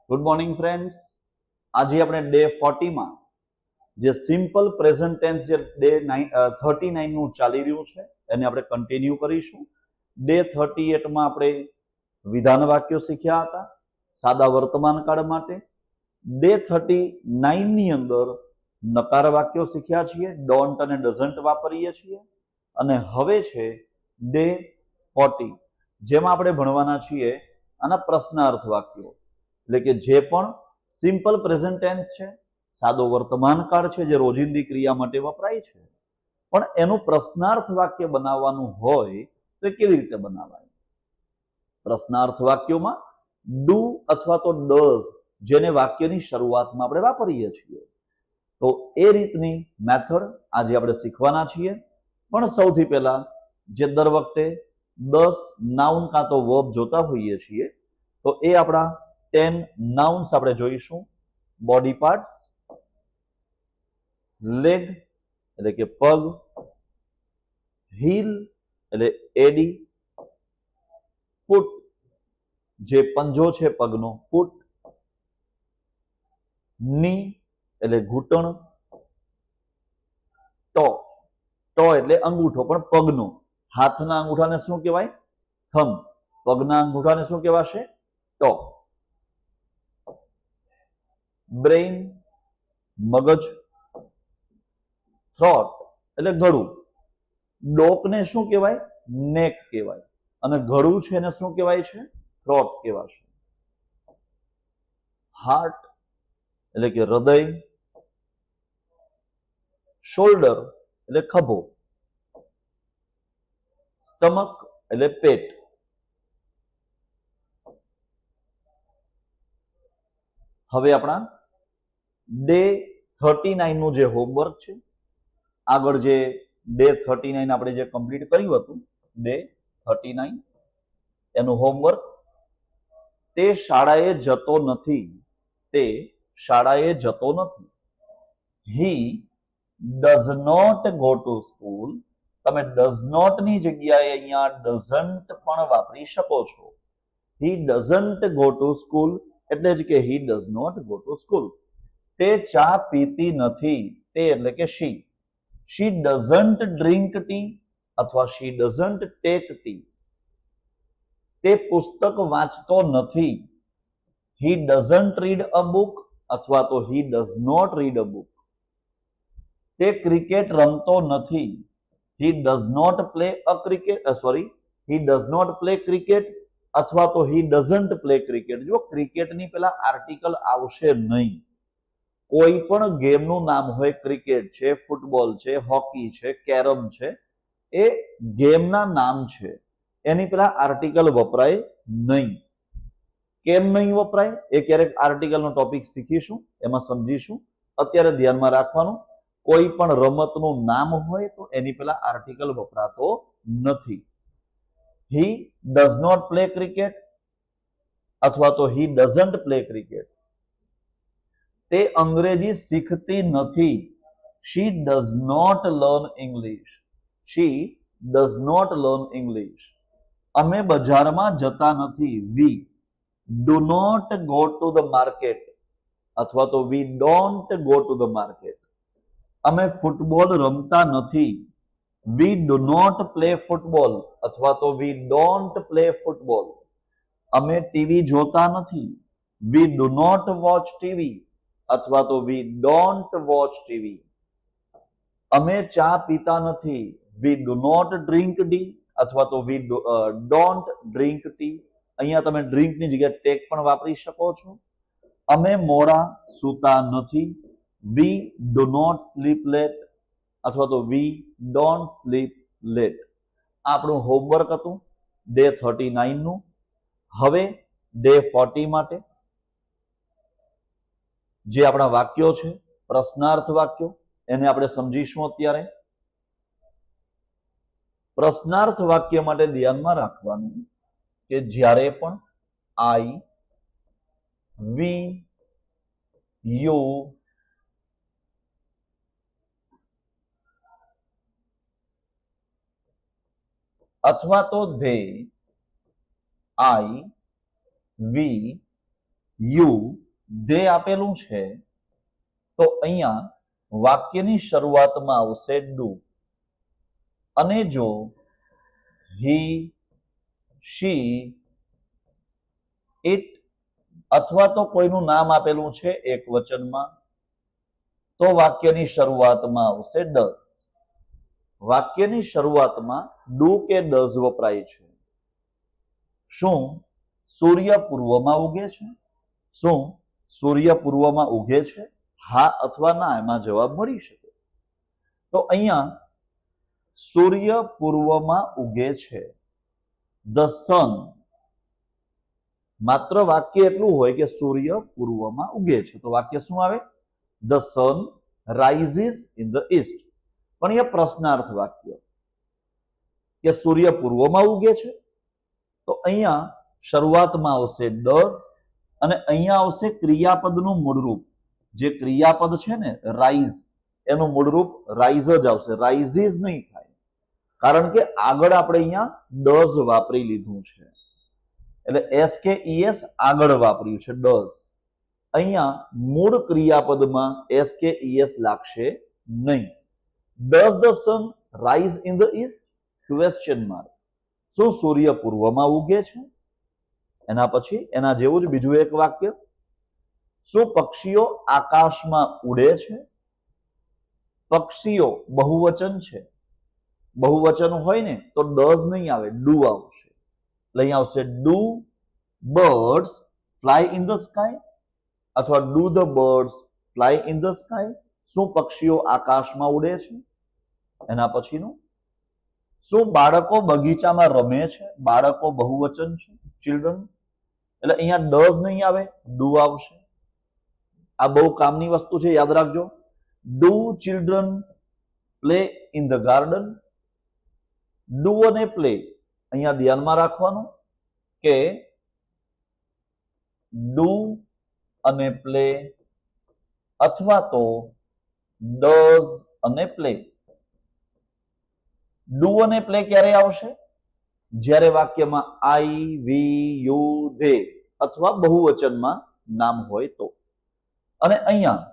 Good morning friends. આજે આપણે day 40 માં જે સિમ્પલ પ્રેઝન્ટ ટેન્સ જે ડે 39 નું ચાલી રહ્યું છે એને આપણે કન્ટિન્યુ કરીશું. ડે 38 માં આપણે વિધાન વાક્યો શીખ્યા હતા સાદા વર્તમાન કાળ માટે. ડે 39 ની અંદર નકાર વાક્યો શીખ્યા છીએ, ડોન્ટ અને ડઝન્ટ વાપરીએ છીએ. અને હવે છે ડે 40 જેમાં આપણે ભણવાના છીએ આના પ્રશ્નાર્થ વાક્યો, એટલે કે જે પણ સિમ્પલ પ્રેઝન્ટ ટેન્સ છે, સાદો વર્તમાન કાળ છે જે રોજિંદી ક્રિયા માટે વપરાય છે, પણ એનું પ્રશ્નાર્થ વાક્ય બનાવવાનું હોય તો કેવી રીતે બનાવાય. પ્રશ્નાર્થ વાક્યોમાં ડુ અથવા તો ડઝ જેને વાક્યની શરૂઆતમાં આપણે વાપરીએ છીએ, તો એ રીતની મેથડ આજે આપણે શીખવાના છીએ. પણ સૌથી પહેલા જે દર વખતે 10 નાઉન કાં તો વર્બ જોતા હોઈએ છીએ તો એ આપણા 10 નાઉન્સ આપણે જોઈશું. બોડી પાર્ટ્સ, લેગ એટલે કે પગ, હીલ એટલે એડી, ફૂટ જે પંજો છે પગનો ફૂટ, ની એટલે ઘૂંટણ, ટો ટો એટલે અંગૂઠો પણ પગનો. હાથના અંગૂઠાને શું કહેવાય? થંબ. પગના અંગૂઠાને શું કહેવાશે? ટો. બ્રેઇન મગજ, થ્રોટ એટલે ગળું. ડોકને શું કહેવાય? નેક કહેવાય. અને ગળું છે એને શું કહેવાય છે? થ્રોટ કહેવાશે. હાર્ટ એટલે કે હૃદય, શોલ્ડર એટલે ખભો, સ્ટમક એટલે પેટ. હવે આપણા ડે 39 નું જે હોમવર્ક છે, આગળ જે ડે 39 આપણે જે કમ્પ્લીટ કર્યું હતું ડે 39 એનું હોમવર્ક, તે શાળાએ જતો નથી. તે શાળાએ જતો નથી. He does not go to school. તમે ડઝ નોટ ની જગ્યાએ અહીંયા ડઝન્ટ પણ વાપરી શકો છો. He doesn't go to school એટલે જ કે he does not go to school. તે ચા પીતી નથી. તે એટલે કે શી. શી ડઝન્ટ ડ્રિંક ટી અથવા શી ડઝન્ટ ટેક ટી. તે પુસ્તક વાંચતો નથી. હી ડઝન્ટ રીડ અ બુક અથવા તો he does not read a book. તે ક્રિકેટ રમતો નથી. He does not play a cricket he does not play cricket અથવા તો હી ડઝન્ટ પ્લે ક્રિકેટ. જો ક્રિકેટની પેલા આર્ટિકલ આવશે નહીં. કોઈ પણ ગેમનું નામ હોય, ક્રિકેટ છે, ફૂટબોલ છે, હોકી છે, કેરમ છે, એ ગેમના નામ છે, એની પેલા આર્ટિકલ વપરાય નહીં. કેમ નહીં વપરાય એ ક્યારેક આર્ટિકલનો ટોપિક શીખીશું, એમાં સમજીશું. અત્યારે ધ્યાનમાં રાખવાનું, કોઈ પણ રમતનું નામ હોય તો એની પેલા આર્ટિકલ વપરાતો નથી. He does not play cricket અથવા તો હી ડઝન્ટ પ્લે ક્રિકેટ. તે અંગ્રેજી શીખતી નથી. She does not learn English. She does not learn English. અમે બજારમાં જતા નથી. We do not go to the market અથવા તો we don't go to the market. અમે ફૂટબોલ રમતા નથી. We do not play football અથવા તો વી ડોન્ટ પ્લે ફૂટબોલ. અમે ટીવી જોતા નથી. We do not watch TV અથવા તો વી ડોન્ટ વોચ ટીવી. અમે ચા પીતા નથી. We do not drink tea અથવા તો વી ડોન્ટ ડ્રિંક ટી. અહીંયા તમે ડ્રિંકની જગ્યાએ ટેક પણ વાપરી શકો છો. અમે મોડા સૂતા નથી. We do not sleep late અથવા તો વી ડોન્ટ સ્લીપ લેટ. આપણું હોમવર્ક હતું ડે 39 નું. હવે ડે 40 માટે જે આપણા વાક્યો છે, પ્રશ્નાર્થ વાક્યો, એને આપણે સમજીશું. અત્યારે પ્રશ્નાર્થ વાક્ય માટે ધ્યાનમાં રાખવાનું કે જ્યારે પણ આઈ, વી, યુ, અથવા તો ધે, આઈ, વી, યુ દે આપેલું છે તો અહીંયા વાક્યની શરૂઆતમાં આવશે ડુ, અને જો હી, શી, ઇટ અથવા તો કોઈનું નામ આપેલું છે એક વચનમાં તો વાક્યની શરૂઆતમાં આવશે ડઝ. વાક્યની શરૂઆતમાં ડુ કે ડઝ વપરાય છે. શું સૂર્ય પૂર્વમાં ઉગે છે? શું સૂર્ય પૂર્વમાં ઉગે છે? હા અથવા ના, એમાં જવાબ મળી શકે. તો અહીંયા સૂર્ય પૂર્વમાં ઉગે છે. ધ સન, માત્ર વાક્ય એટલું હોય કે સૂર્ય પૂર્વમાં ઉગે છે તો વાક્ય શું આવે? The sun rises in the East. પણ એ પ્રશ્નાર્થ વાક્ય કે સૂર્ય પૂર્વમાં ઉગે છે તો અહીંયા શરૂઆતમાં આવશે ડઝ અને અહીંયા આવશે ક્રિયાપદનું મૂળરૂપ. જે ક્રિયાપદ છે ને રાઇઝ, એનું મૂળરૂપ રાઇઝ જ આવશે, રાઇઝિસ નહીં થાય, કારણ કે આગળ આપણે અહીંયા ડઝ વાપરી લીધું છે, એટલે એસ કે ઈએસ આગળ વાપર્યું છે ડઝ. અહીંયા મૂળ ક્રિયાપદમાં એસ કે ઈએસ લાગશે નહીં. Does the sun rise in the East? Question mark. શું સૂર્ય પૂર્વમાં ઉગે છે? એના પછી એના જેવું જ બીજું એક વાક્ય, શું પક્ષીઓ આકાશમાં ઉડે છે? પક્ષીઓ બહુવચન છે, બહુવચન હોય ને તો ડઝ નહીં આવે, ડુ આવશે. એટલે અહીંયા આવશે do birds fly in the sky અથવા do the birds fly in the sky. શું પક્ષીઓ આકાશમાં ઉડે છે? એના પછીનું, શું બાળકો બગીચામાં રમે છે? બાળકો બહુવચન છે, ચિલ્ડ્રન, એટલે અહીંયા ડઝ નહીં આવે, ડુ આવશે. આ બહુ કામની વસ્તુ છે, યાદ રાખજો. Do children play in the garden? Do અને પ્લે અહીંયા ધ્યાનમાં રાખવાનું કે ડુ અને પ્લે અથવા તો ડઝ અને પ્લે. ડુ અને પ્લે ક્યારે આવશે? જ્યારે વાક્યમાં આઈ, વી, યુ, ધે અથવા બહુવચનમાં નામ હોય તો. અને અહીંયા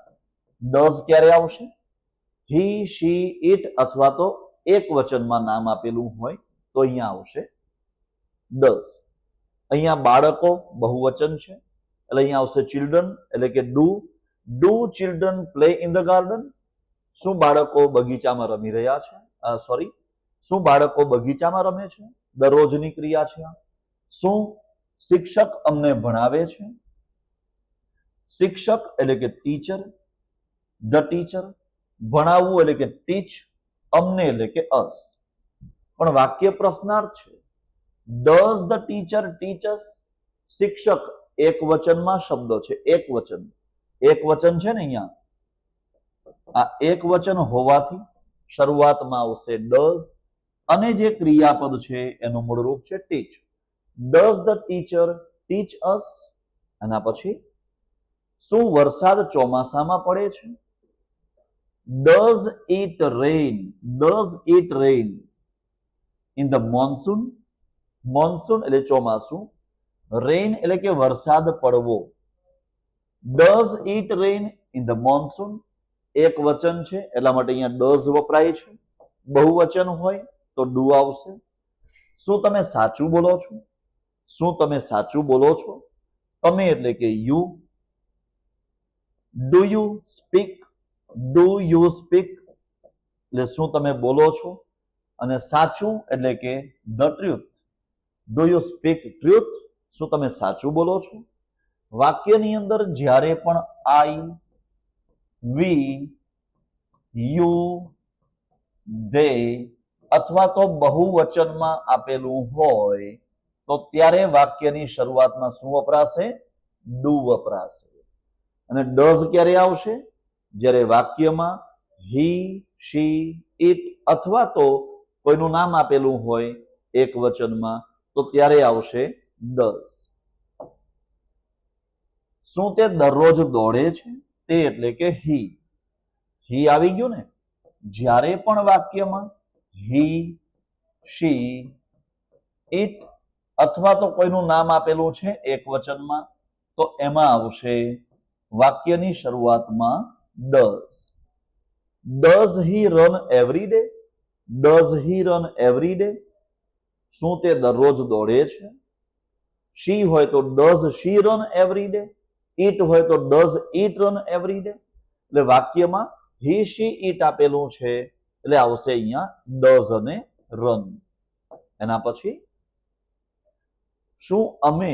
ડઝ ક્યારે આવશે? હી, શી, ઇટ અથવા તો એક વચનમાં નામ આપેલું હોય તો અહીંયા આવશે ડઝ. અહીંયા બાળકો બહુવચન છે એટલે અહીંયા આવશે ચિલ્ડ્રન, એટલે કે do. Do children play in the garden? શું બાળકો બગીચામાં રમી રહ્યા છે? સોરી, શું બાળકો બગીચામાં રમે છે? દરરોજની ક્રિયા છે. શું શિક્ષક અમને ભણાવે છે? શિક્ષક એટલે કે ટીચર, ધ ટીચર. ભણાવવું એટલે કે ટીચ, અમને એટલે કે અસ. પણ વાક્ય પ્રશ્નાર્થ છે. ડઝ ધ ટીચર ટીચ અસ? શિક્ષક એક વચનમાં શબ્દ છે, એક વચન, એક વચન છે ને અહીંયા, આ એક વચન હોવાથી શરૂઆતમાં આવશે ડઝ અને જે ક્રિયાપદ છે એનું મૂળરૂપ છે ટીચ. ડઝ ધ ટીચર ટીચ અસ? એના પછી શું વરસાદ ચોમાસામાં પડે છે? Does it rain? Does it rain in the monsoon? Monsoon એટલે ચોમાસું, રેઇન એટલે કે વરસાદ પડવો. Does it rain in the monsoon? એક વચન છે એટલા માટે અહીંયા ડઝ વપરાય છે. બહુવચન હોય તો ડુ આવશે. શું તમે સાચું બોલો છો? શું તમે સાચું બોલો છો? તમે એટલે કે you. Do you speak? Do you speak એટલે શું તમે બોલો છો? અને સાચું એટલે કે the truth. Do you speak truth? શું તમે સાચું બોલો છો? વાક્યની અંદર જ્યારે પણ આઈ, વી, યુ, ધે અથવા તો બહુવચનમાં આપેલું હોય તો ત્યારે વાક્યની શરૂઆતમાં શું વપરાશે? ડુ વપરાશે. અને ડઝ ક્યારે આવશે? જ્યારે વાક્યમાં હી, શી, ઇટ અથવા તો કોઈનું નામ આપેલું હોય એક વચનમાં તો ત્યારે આવશે ડઝ. શું તે દરરોજ દોડે છે? તે એટલે કે હી. હી આવી ગયું ને. જ્યારે પણ વાક્યમાં હી, શી, ઇટ અથવા તો કોઈનું નામ આપેલું છે એક વચનમાં તો એમાં આવશે વાક્યની શરૂઆતમાં does. Does he run every day? Does he run every day? શું તે દરરોજ દોડે છે? શી હોય તો does she run every day? It હોય તો does it run every day? એટલે વાક્યમાં હી શી ઈટ આપેલું છે એટલે આવશે અહીંયા ડઝ અને રન. એના પછી શું અમે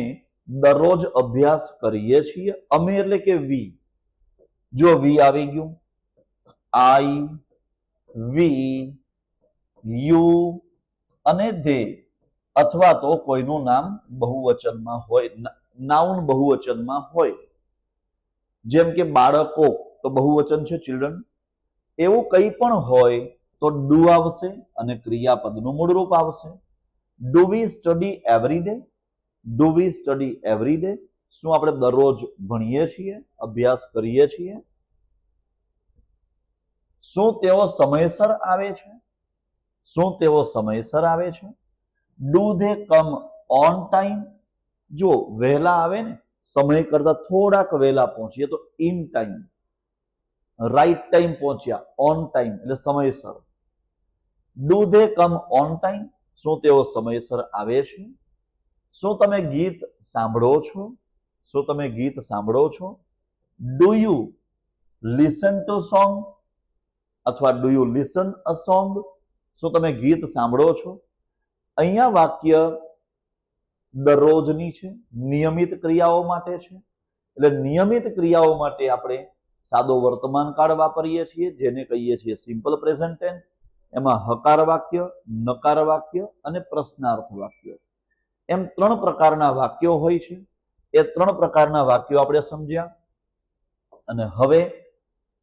દરરોજ અભ્યાસ કરીએ છીએ? અમે એટલે કે વી. જો વી આવી ગયું, આઈ, વી, યુ અને ધે, અથવા તો કોઈનું નામ બહુવચનમાં હોય, નાઉન બહુવચનમાં હોય, જેમ કે બાળકો તો બહુવચન છે ચિલ્ડ્રન, એવું કંઈ પણ હોય તો ડુ આવશે અને ક્રિયાપદનું મૂળરૂપ આવશે. Do we study every day? Do we study every day? શું આપણે દરરોજ ભણીએ છીએ, અભ્યાસ કરીએ છીએ? શું તેઓ સમયસર આવે છે? શું તેઓ સમયસર આવે છે? Do they come on time? જો વહેલા આવે ને, સમય કરતા થોડાક વહેલા પહોંચીએ તો ઇન ટાઈમ, રાઈટ ટાઈમ પહોંચ્યા, ઓન ટાઈમ એટલે સમયસર. Do they come on time? શું તેઓ સમયસર આવે છે? શું તમે ગીત સાંભળો છો? શું તમે ગીત સાંભળો છો? Do you listen to song? અથવા do you listen a song? શું તમે ગીત સાંભળો છો? અહીંયા વાક્ય દરરોજની છે, નિયમિત ક્રિયાઓ માટે છે. એટલે નિયમિત ક્રિયાઓ માટે આપણે સાદો વર્તમાન કાળ વાપરીએ છીએ, જેને કહીએ છીએ સિમ્પલ પ્રેઝન્ટ ટેન્સ. એમાં હકાર વાક્ય, નકાર વાક્ય અને પ્રશ્નાર્થ વાક્ય એમ 3 પ્રકારના વાક્યો હોય છે. એ 3 પ્રકારના વાક્યો આપણે સમજ્યા. અને હવે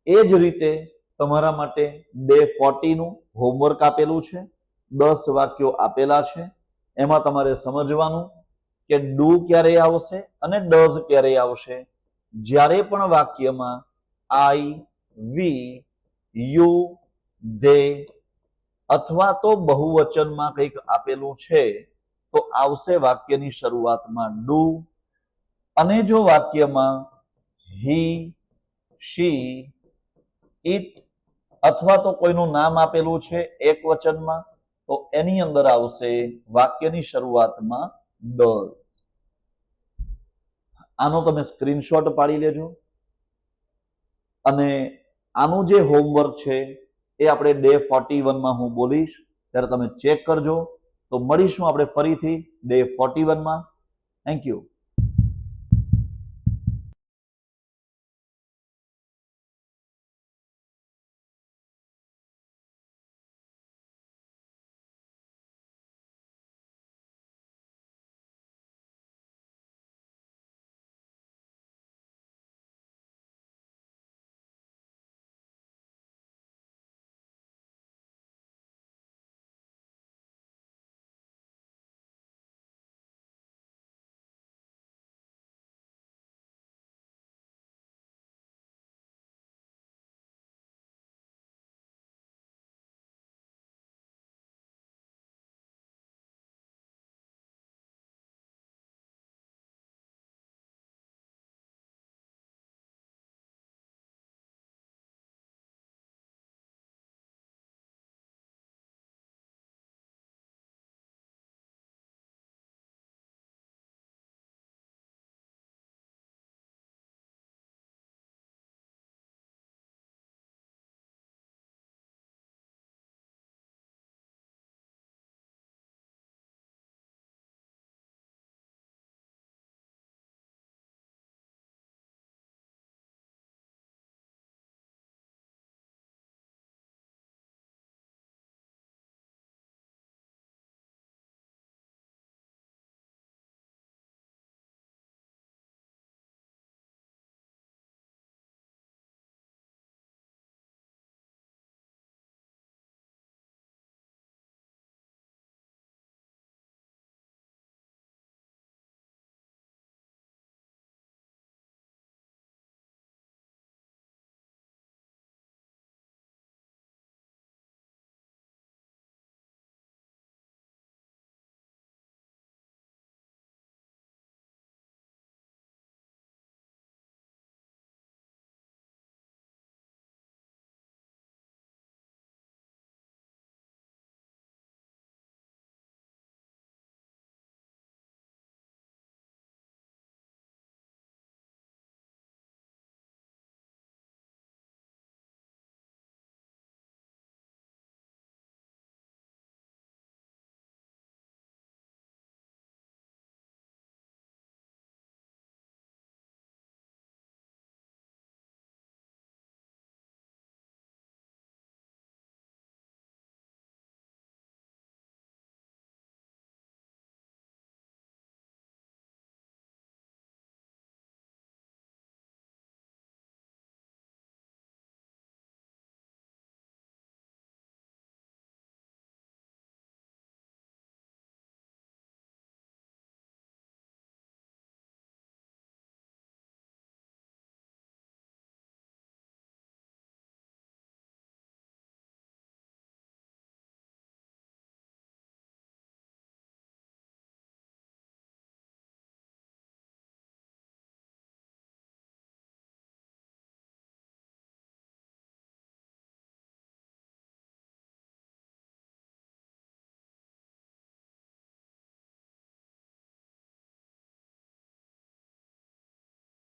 એ જ રીતે તમારા માટે ડે 40 નું હોમવર્ક આપેલું છે. 10 વાક્યો આપેલા છે. એમાં તમારે સમજવાનું કે ડુ ક્યારે આવશે અને ડઝ ક્યારે આવશે. જ્યારે પણ વાક્યમાં આઈ, વી, યુ, ધે અથવા તો બહુવચનમાં કંઈક આપેલું છે તો આવશે વાક્યની શરૂઆતમાં ડુ. અને જો વાક્યમાં હી, શી, ઇટ અથવા તો કોઈનું નામ આપેલું છે એક વચનમાં તો એની અંદર આવશે વાક્યની શરૂઆતમાં ડઝ. આનો તમે સ્ક્રીનશોટ પાડી લેજો. અને આનું જે હોમવર્ક છે એ આપણે ડે 41 હું બોલીશ ત્યારે તમે ચેક કરજો. તો મળીશું આપણે ફરીથી ડે 41 માં. Thank you.